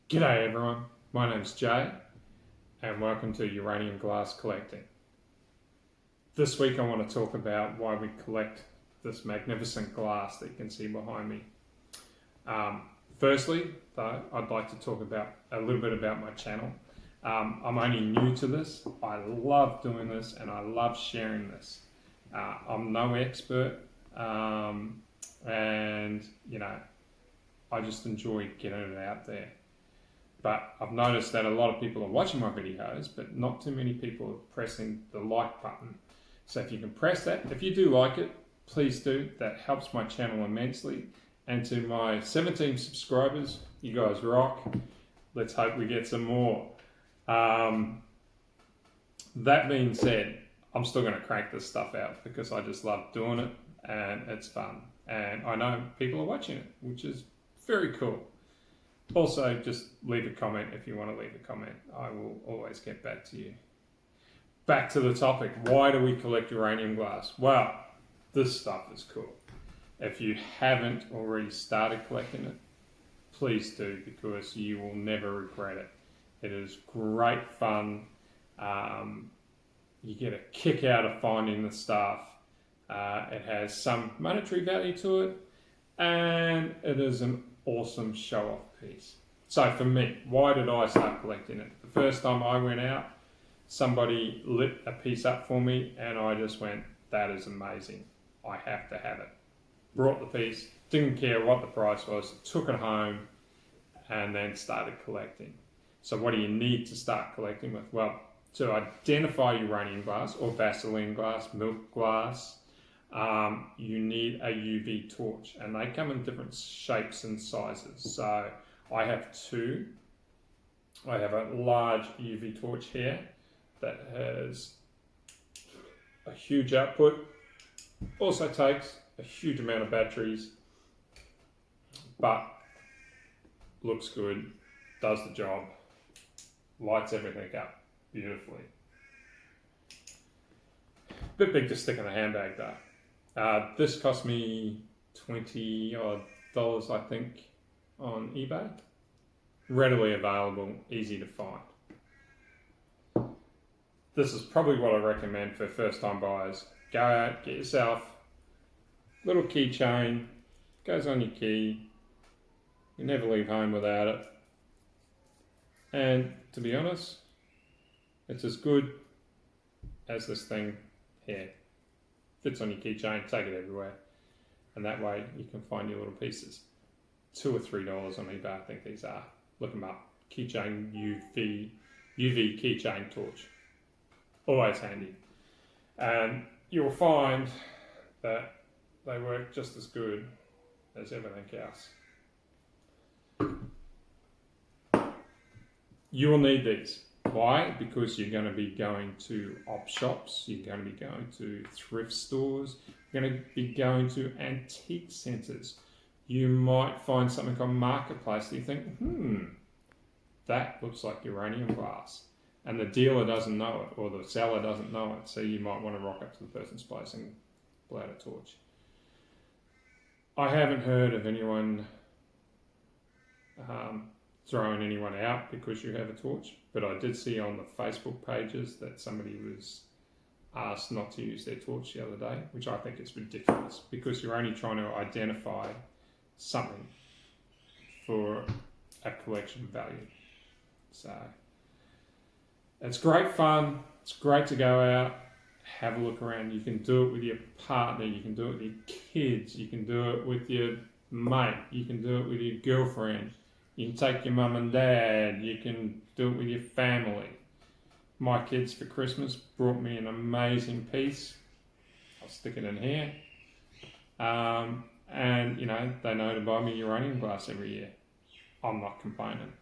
G'day everyone, my name's Jay and welcome to Uranium Glass Collecting. This week I want to talk about why we collect this magnificent glass that you can see behind me. Firstly, though, I'd like to talk about a little bit about my channel. I'm only new to this. I love doing this and I love sharing this. I'm no expert and I just enjoy getting it out there. But I've noticed that a lot of people are watching my videos, but not too many people are pressing the like button. So if you can press that, if you do like it, please do. That helps my channel immensely. And to my 17 subscribers, you guys rock. Let's hope we get some more. That being said, I'm still going to crank this stuff out because I just love doing it and it's fun. And I know people are watching it, which is very cool. Also, just leave a comment if you want to leave a comment. I will always get back to you. Back to the topic. Why do we collect uranium glass? Well, this stuff is cool. If you haven't already started collecting it, please do because you will never regret it. It is great fun. You get a kick out of finding the stuff. It has some monetary value to it and it is an awesome show-off piece. So for me, why did I start collecting it? The first time I went out, somebody lit a piece up for me and I just went, that is amazing. I have to have it. Brought the piece, didn't care what the price was, took it home and then started collecting. So what do you need to start collecting with? Well, to identify uranium glass or Vaseline glass, milk glass, you need a UV torch and they come in different shapes and sizes. So I have two. I have a large UV torch here that has a huge output, also takes a huge amount of batteries, but looks good, does the job, lights everything up beautifully. Bit big to stick in a handbag though. This cost me $20 odd, I think, on eBay. Readily available, easy to find. This is probably what I recommend for first time buyers. Go out, get yourself a little keychain, goes on your key. You never leave home without it. And to be honest, it's as good as this thing here. Fits on your keychain, take it everywhere. And that way you can find your little pieces. $2 or $3 on eBay, I think these are. Look them up. Keychain UV keychain torch. Always handy. And you'll find that they work just as good as everything else. You will need these. Why? Because you're going to be going to op shops, you're going to be going to thrift stores, you're going to be going to antique centres. You might find something on Marketplace that you think, that looks like uranium glass. And the dealer doesn't know it, or the seller doesn't know it, so you might want to rock up to the person's place and blow out a torch. I haven't heard of anyone throwing anyone out because you have a torch, but I did see on the Facebook pages that somebody was asked not to use their torch the other day, which I think is ridiculous because you're only trying to identify something for a collection value. So it's great fun, it's great to go out, have a look around. You can do it with your partner, you can do it with your kids, you can do it with your mate, you can do it with your girlfriend. You can take your mum and dad, you can do it with your family. My kids for Christmas brought me an amazing piece. I'll stick it in here. And they know to buy me uranium glass every year. I'm not complaining.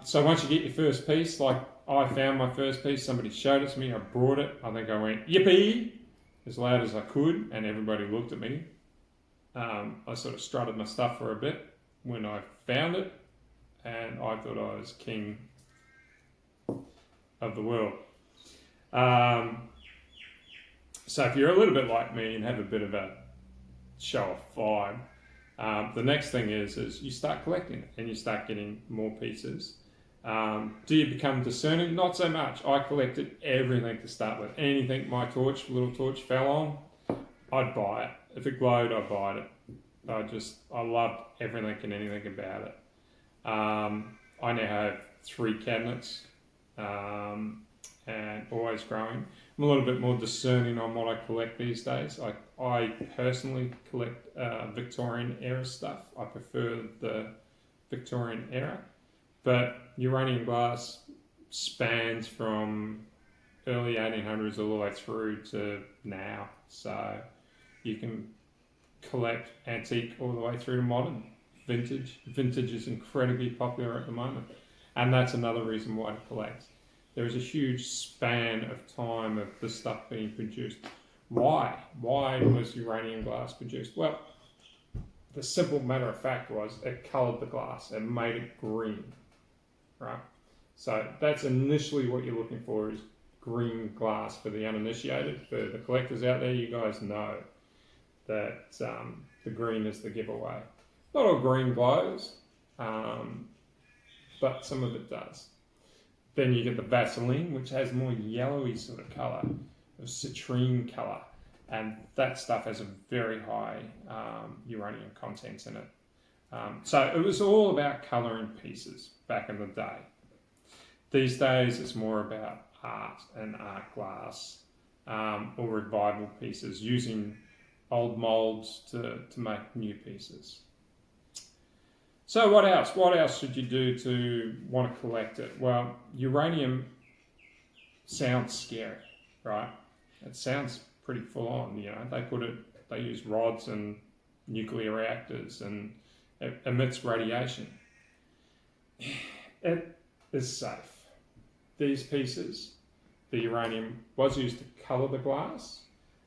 So once you get your first piece, like I found my first piece, somebody showed it to me, I brought it, I think I went, yippee, as loud as I could, and everybody looked at me. I sort of strutted my stuff for a bit when I found it, and I thought I was king of the world. So if you're a little bit like me and have a bit of a show-off vibe, The next thing is you start collecting and you start getting more pieces. Do you become discerning? Not so much. I collected everything to start with. Anything my little torch fell on, I'd buy it. If it glowed, I'd buy it. I loved everything and anything about it. I now have 3 cabinets, and always growing. I'm a little bit more discerning on what I collect these days. I personally collect Victorian era stuff. I prefer the Victorian era, but uranium glass spans from early 1800s all the way through to now. So you can collect antique all the way through to modern. Vintage is incredibly popular at the moment, and that's another reason why to collect. There is a huge span of time of the stuff being produced. Why? Why was uranium glass produced? Well, the simple matter of fact was it coloured the glass and made it green, right? So that's initially what you're looking for, is green glass. For the uninitiated, for the collectors out there, you guys know that the green is the giveaway. Not all green glows, but some of it does. Then you get the Vaseline, which has more yellowy sort of colour, a citrine colour, and that stuff has a very high uranium content in it. So it was all about colouring pieces back in the day. These days it's more about art and art glass, or revival pieces, using old moulds to make new pieces. So what else? What else should you do to want to collect it? Well, uranium sounds scary, right? It sounds pretty full on. They use rods and nuclear reactors, and it emits radiation. It is safe. These pieces, the uranium was used to colour the glass,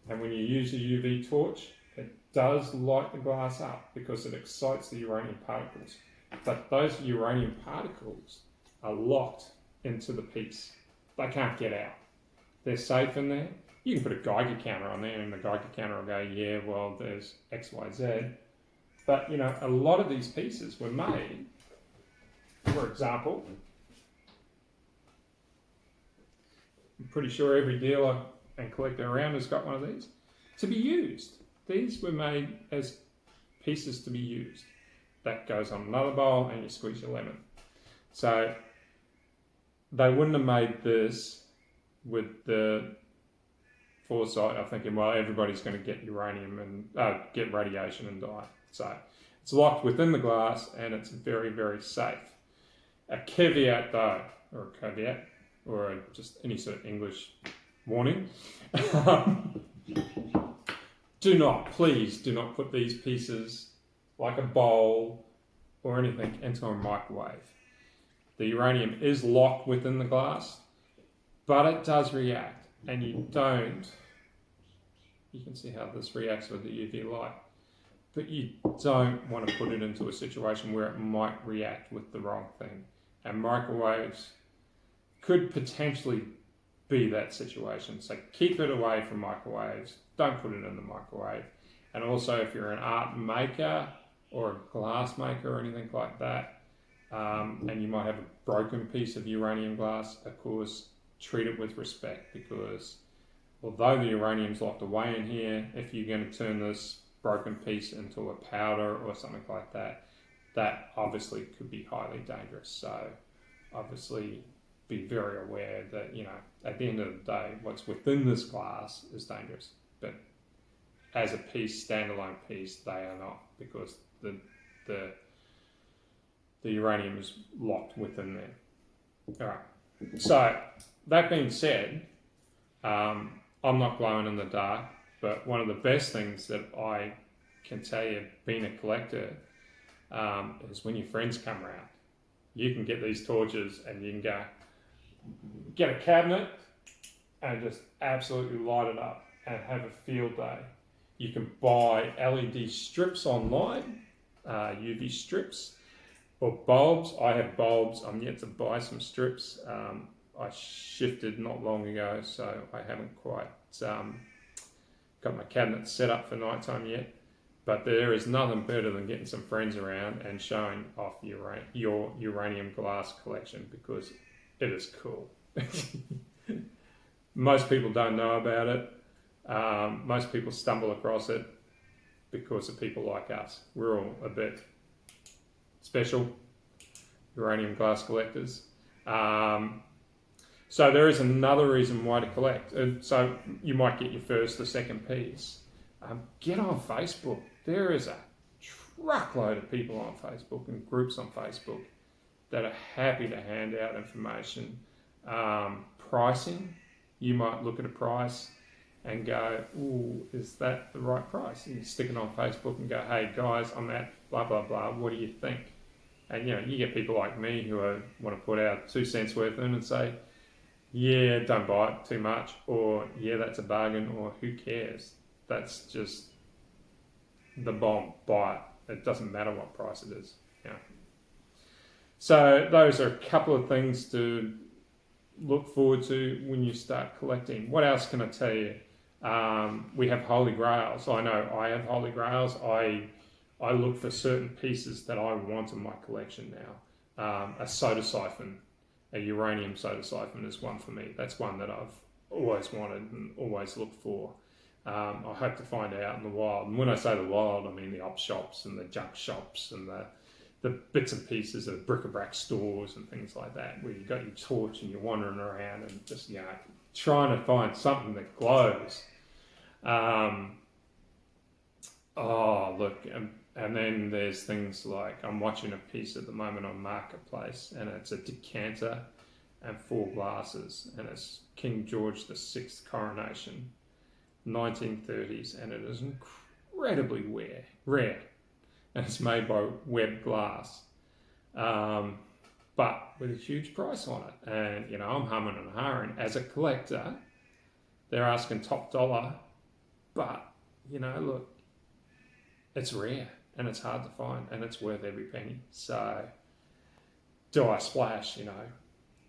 and when you use a UV torch, it does light the glass up because it excites the uranium particles. But those uranium particles are locked into the piece. They can't get out. They're safe in there. You can put a Geiger counter on there and the Geiger counter will go, yeah, well, there's X, Y, Z. But, a lot of these pieces were made, for example, I'm pretty sure every dealer and collector around has got one of these, to be used. These were made as pieces to be used. That goes on another bowl and you squeeze your lemon. So they wouldn't have made this with the foresight of thinking, well, everybody's going to get uranium and get radiation and die. So it's locked within the glass and it's very, very safe. A caveat though, or just any sort of English warning. Please do not put these pieces, like a bowl or anything, into a microwave. The uranium is locked within the glass, but it does react, and you can see how this reacts with the UV light, but you don't want to put it into a situation where it might react with the wrong thing. And microwaves could potentially be that situation. So keep it away from microwaves. Don't put it in the microwave. And also, if you're an art maker or a glass maker or anything like that, and you might have a broken piece of uranium glass, of course, treat it with respect, because although the uranium's locked away in here, if you're going to turn this broken piece into a powder or something like that, that obviously could be highly dangerous. So obviously be very aware that, at the end of the day, what's within this glass is dangerous. But as a piece, standalone piece, they are not, because the uranium is locked within there. All right. So that being said, I'm not glowing in the dark, but one of the best things that I can tell you, being a collector, is when your friends come around. You can get these torches and you can go get a cabinet and just absolutely light it up and have a field day. You can buy LED strips online, UV strips, or bulbs. I have bulbs. I'm yet to buy some strips. I shifted not long ago, so I haven't quite got my cabinet set up for nighttime yet. But there is nothing better than getting some friends around and showing off your uranium glass collection, because it is cool. Most people don't know about it. Most people stumble across it because of people like us. We're all a bit special, uranium glass collectors. So there is another reason why to collect. So you might get your first or second piece. Get on Facebook. There is a truckload of people on Facebook and groups on Facebook that are happy to hand out information. Pricing, you might look at a price and go, ooh, is that the right price? And you stick it on Facebook and go, hey guys, I'm at blah, blah, blah, what do you think? And you get people like me who want to put out 2 cents worth in and say, yeah, don't buy it, too much, or yeah, that's a bargain, or who cares? That's just the bomb, buy it. It doesn't matter what price it is. So those are a couple of things to look forward to when you start collecting. What else can I tell you? We have holy grails. I know I have holy grails. I look for certain pieces that I want in my collection now. A soda siphon, a uranium soda siphon is one for me. That's one that I've always wanted and always looked for. I hope to find out in the wild. And when I say the wild, I mean the op shops and the junk shops and the bits and pieces of bric-a-brac stores and things like that, where you've got your torch and you're wandering around and just, trying to find something that glows. And then there's things like, I'm watching a piece at the moment on Marketplace, and it's a decanter and 4 glasses, and it's King George VI coronation, 1930s, and it is incredibly rare, and it's made by Webb Glass, but with a huge price on it. And I'm humming and hawing. As a collector, they're asking top dollar, but look, it's rare and it's hard to find, and it's worth every penny. So do I splash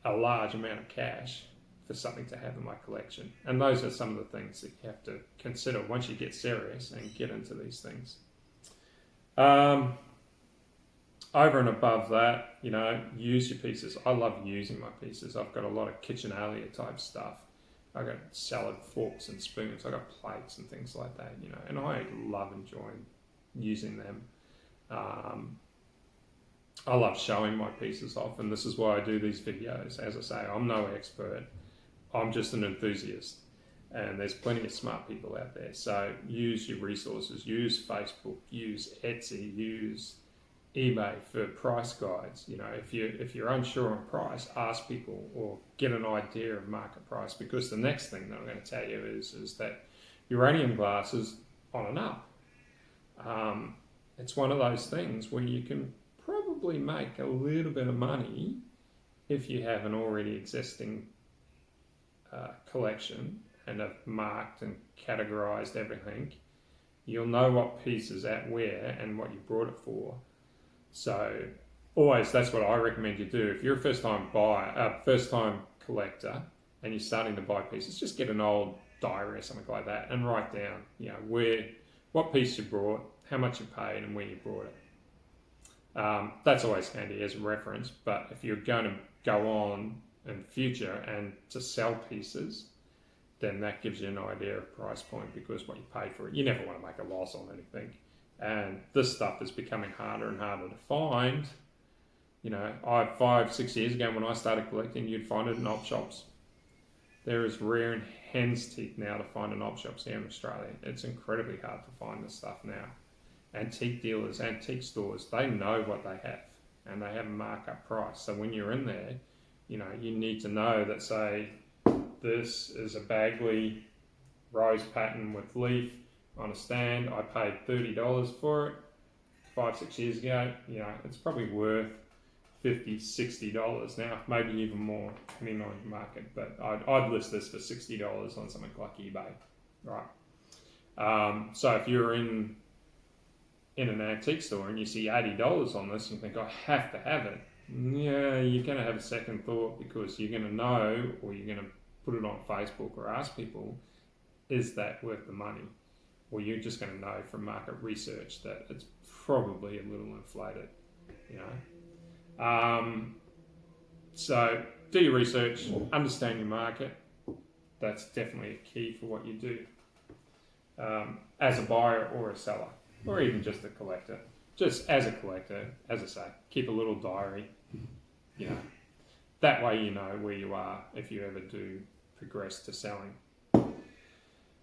a large amount of cash for something to have in my collection? And those are some of the things that you have to consider once you get serious and get into these things. Over and above that, use your pieces. I love using my pieces. I've got a lot of kitchenalia type stuff. I've got salad forks and spoons. I've got plates and things like that, and I love enjoying using them. I love showing my pieces off, and this is why I do these videos. As I say, I'm no expert. I'm just an enthusiast, and there's plenty of smart people out there. So use your resources. Use Facebook. Use Etsy. Use eBay for price guides. If you're unsure on price, ask people or get an idea of market price, because the next thing that I'm going to tell you is that uranium glass is on and up. It's one of those things where you can probably make a little bit of money if you have an already existing collection and have marked and categorized everything. You'll know what piece is at where and what you brought it for. So always, that's what I recommend you do. If you're a first-time collector, and you're starting to buy pieces, just get an old diary or something like that and write down, what piece you brought, how much you paid, and where you brought it. That's always handy as a reference. But if you're going to go on in the future and to sell pieces, then that gives you an idea of price point, because what you paid for it, you never want to make a loss on anything. And this stuff is becoming harder and harder to find. 5-6 years ago when I started collecting, you'd find it in op shops. They're as rare in hen's teeth now to find in op shops here in Australia. It's incredibly hard to find this stuff now. Antique dealers, antique stores, they know what they have, and they have a markup price. So when you're in there, you need to know that, say, this is a Bagley rose pattern with leaf on a stand. I paid $30 for it 5-6 years ago. It's probably worth $50, $60 now, maybe even more, depending on the market. But I'd list this for $60 on something like eBay, right? So if you're in an antique store and you see $80 on this and think, I have to have it, you're going to have a second thought, because you're going to know, or you're going to put it on Facebook or ask people, is that worth the money? or you're just going to know from market research that it's probably a little inflated, you know. So do your research, understand your market. That's definitely a key for what you do as a buyer or a seller, or even just a collector. Just as a collector, as I say, keep a little diary, you know. That way you know where you are if you ever do progress to selling.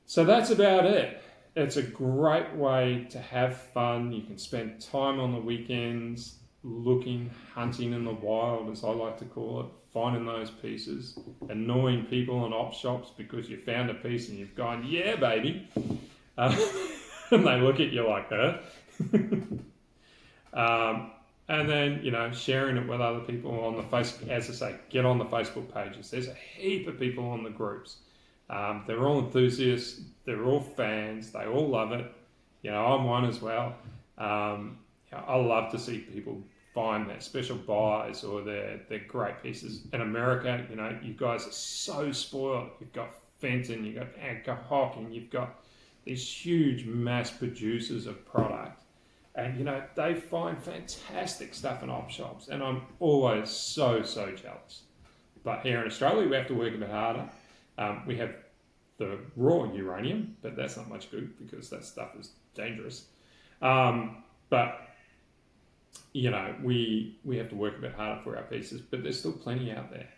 So that's about it. It's a great way to have fun. You can spend time on the weekends looking, hunting in the wild, as I like to call it, finding those pieces, annoying people in op shops because you found a piece and you've gone, yeah, baby. And they look at you like, huh? And then, you know, sharing it with other people on the Facebook, as I say, get on the Facebook pages. There's a heap of people on the groups. They're all enthusiasts. They're all fans. They all love it. You know, I'm one as well. I love to see people find their special buys or their great pieces. In America, you know, you guys are so spoiled. You've got Fenton, you've got Anchor Hocking, you've got these huge mass producers of product. And, you know, they find fantastic stuff in op shops. And I'm always so jealous. But here in Australia, we have to work a bit harder. We have the raw uranium, but that's not much good because that stuff is dangerous. But, you know, we have to work a bit harder for our pieces, but there's still plenty out there.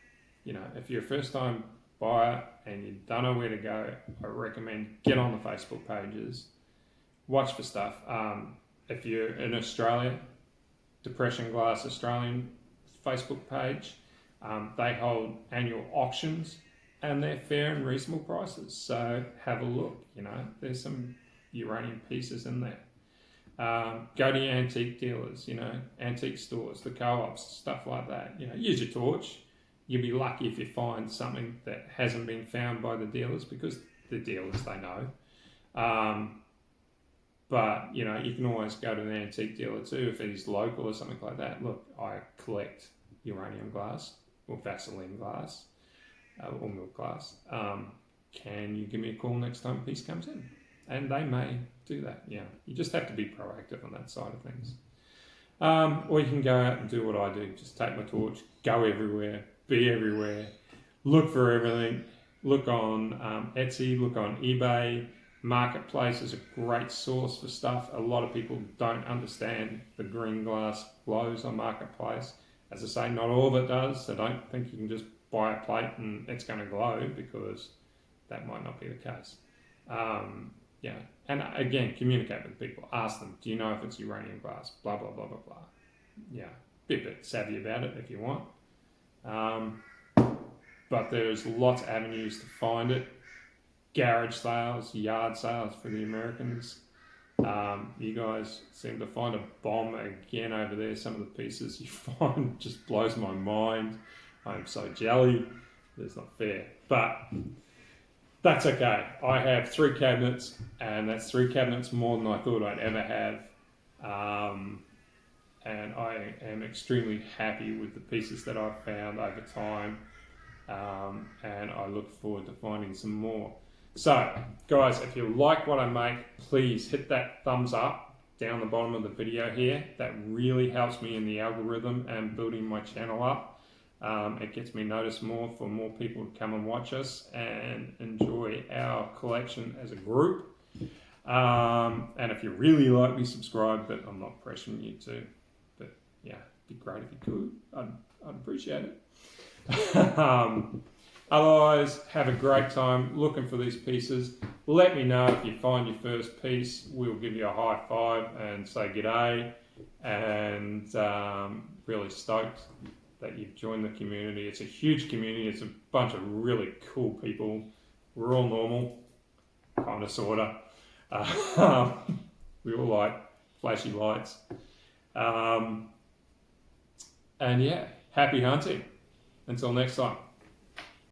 You know, if you're a first-time buyer and you don't know where to go, I recommend get on the Facebook pages, watch for stuff. If you're in Australia, Depression Glass Australian Facebook page, they hold annual auctions and they're fair and reasonable prices. So have a look, you know, there's some uranium pieces in there. Go to your antique dealers, you know, antique stores, the co-ops, stuff like that. You know, use your torch. You'll be lucky if you find something that hasn't been found by the dealers because the dealers, they know. But, you know, you can always go to an antique dealer too if he's local or something like that. Look, I collect uranium glass or Vaseline glass or milk glass. Can you give me a call next time a piece comes in? And they may do that, yeah. You just have to be proactive on that side of things. Or you can go out and do what I do. Just take my torch, go everywhere, be everywhere, look for everything. Look on Etsy, look on eBay. Marketplace is a great source for stuff. A lot of people don't understand the green glass glows on Marketplace. As I say, not all of it does, so don't think you can just buy a plate and it's going to glow because that might not be the case. Yeah, and again, communicate with people. Ask them, do you know if it's uranium glass? Blah, blah, blah, blah, blah. Yeah, be a bit savvy about it if you want. But there's lots of avenues to find it. Garage sales, yard sales for the Americans. You guys seem to find a bomb again over there. Some of the pieces you find just blows my mind. I'm so jelly. That's not fair. But that's okay. I have 3 cabinets, and that's 3 cabinets more than I thought I'd ever have. And I am extremely happy with the pieces that I've found over time. And I look forward to finding some more. So, guys, if you like what I make, please hit that thumbs up down the bottom of the video here. That really helps me in the algorithm and building my channel up. It gets me noticed more for more people to come and watch us and enjoy our collection as a group. And if you really like me, subscribe, but I'm not pressuring you to. But yeah, it'd be great if you could. I'd appreciate it. Otherwise, have a great time looking for these pieces. Let me know if you find your first piece. We'll give you a high five and say g'day. And really stoked that you've joined the community. It's a huge community. It's a bunch of really cool people. We're all normal, kind of, sort of. We all like flashy lights. And yeah, happy hunting. Until next time.